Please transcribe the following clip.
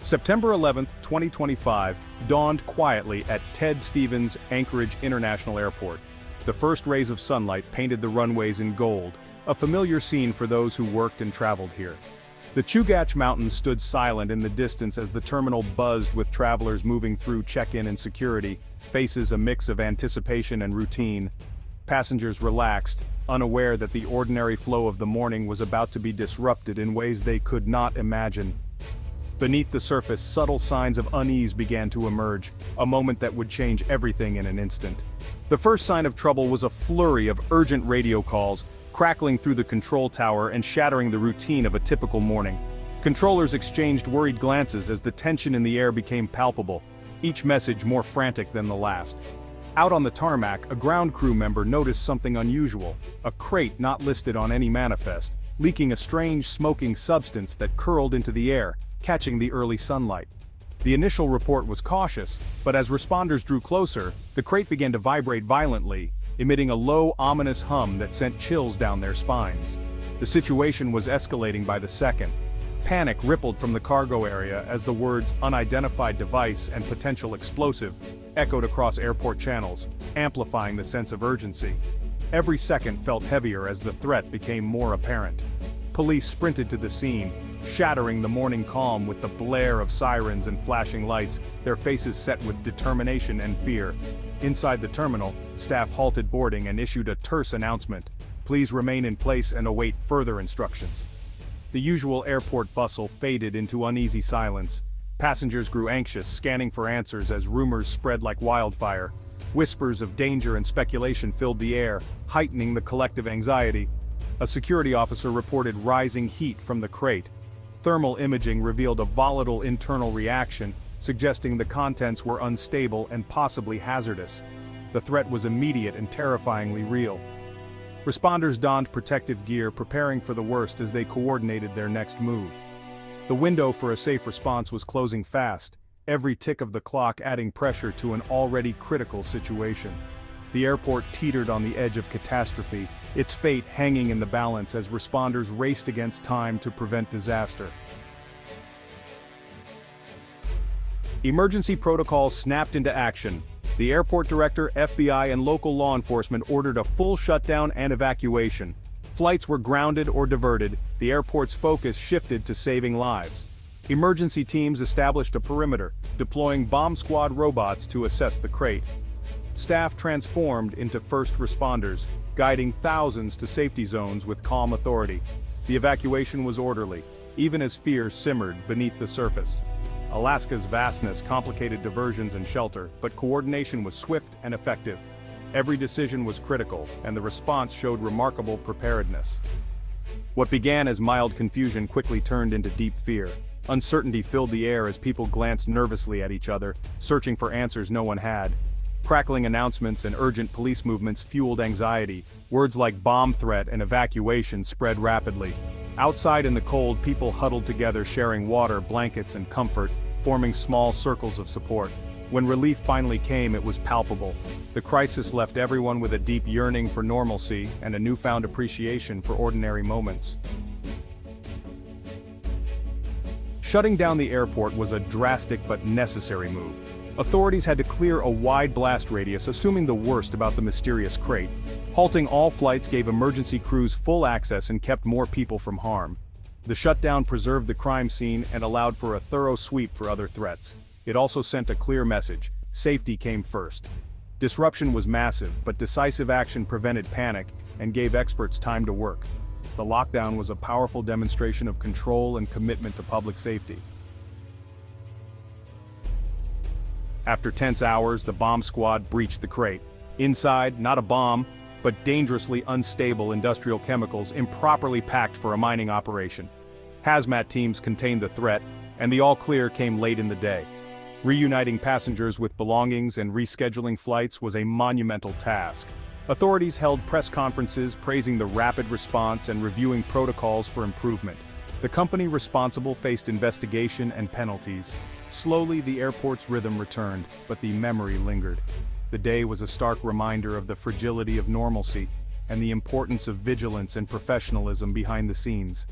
September 11, 2025, dawned quietly at Ted Stevens Anchorage International Airport. The first rays of sunlight painted the runways in gold, a familiar scene for those who worked and traveled here. The Chugach Mountains stood silent in the distance as the terminal buzzed with travelers moving through check-in and security, faces a mix of anticipation and routine. Passengers relaxed, unaware that the ordinary flow of the morning was about to be disrupted in ways they could not imagine. Beneath the surface, subtle signs of unease began to emerge, a moment that would change everything in an instant. The first sign of trouble was a flurry of urgent radio calls, crackling through the control tower and shattering the routine of a typical morning. Controllers exchanged worried glances as the tension in the air became palpable, each message more frantic than the last. Out on the tarmac, a ground crew member noticed something unusual, a crate not listed on any manifest, leaking a strange smoking substance that curled into the air, catching the early sunlight. The initial report was cautious, but as responders drew closer, the crate began to vibrate violently, emitting a low, ominous hum that sent chills down their spines. The situation was escalating by the second. Panic rippled from the cargo area as the words "unidentified device" and "potential explosive" echoed across airport channels, amplifying the sense of urgency. Every second felt heavier as the threat became more apparent. Police sprinted to the scene, shattering the morning calm with the blare of sirens and flashing lights, their faces set with determination and fear. Inside the terminal, staff halted boarding and issued a terse announcement: "Please remain in place and await further instructions." The usual airport bustle faded into uneasy silence. Passengers grew anxious, scanning for answers as rumors spread like wildfire. Whispers of danger and speculation filled the air, heightening the collective anxiety. A security officer reported rising heat from the crate. Thermal imaging revealed a volatile internal reaction, suggesting the contents were unstable and possibly hazardous. The threat was immediate and terrifyingly real. Responders donned protective gear, preparing for the worst as they coordinated their next move. The window for a safe response was closing fast, every tick of the clock adding pressure to an already critical situation. The airport teetered on the edge of catastrophe, its fate hanging in the balance as responders raced against time to prevent disaster. Emergency protocols snapped into action. The airport director, FBI, and local law enforcement ordered a full shutdown and evacuation. Flights were grounded or diverted, the airport's focus shifted to saving lives. Emergency teams established a perimeter, deploying bomb squad robots to assess the crate. Staff transformed into first responders, guiding thousands to safety zones with calm authority. The evacuation was orderly, even as fear simmered beneath the surface. Alaska's vastness complicated diversions and shelter, but coordination was swift and effective. Every decision was critical, and the response showed remarkable preparedness. What began as mild confusion quickly turned into deep fear. Uncertainty filled the air as people glanced nervously at each other, searching for answers no one had. Crackling announcements and urgent police movements fueled anxiety. Words like bomb threat and evacuation spread rapidly. Outside in the cold, people huddled together, sharing water, blankets, and comfort, forming small circles of support. When relief finally came, it was palpable. The crisis left everyone with a deep yearning for normalcy and a newfound appreciation for ordinary moments. Shutting down the airport was a drastic but necessary move. Authorities had to clear a wide blast radius, assuming the worst about the mysterious crate. Halting all flights gave emergency crews full access and kept more people from harm. The shutdown preserved the crime scene and allowed for a thorough sweep for other threats. It also sent a clear message: safety came first. Disruption was massive, but decisive action prevented panic and gave experts time to work. The lockdown was a powerful demonstration of control and commitment to public safety. After tense hours, the bomb squad breached the crate. Inside, not a bomb, but dangerously unstable industrial chemicals improperly packed for a mining operation. Hazmat teams contained the threat, and the all-clear came late in the day. Reuniting passengers with belongings and rescheduling flights was a monumental task. Authorities held press conferences praising the rapid response and reviewing protocols for improvement. The company responsible faced investigation and penalties. Slowly, the airport's rhythm returned, but the memory lingered. The day was a stark reminder of the fragility of normalcy and the importance of vigilance and professionalism behind the scenes.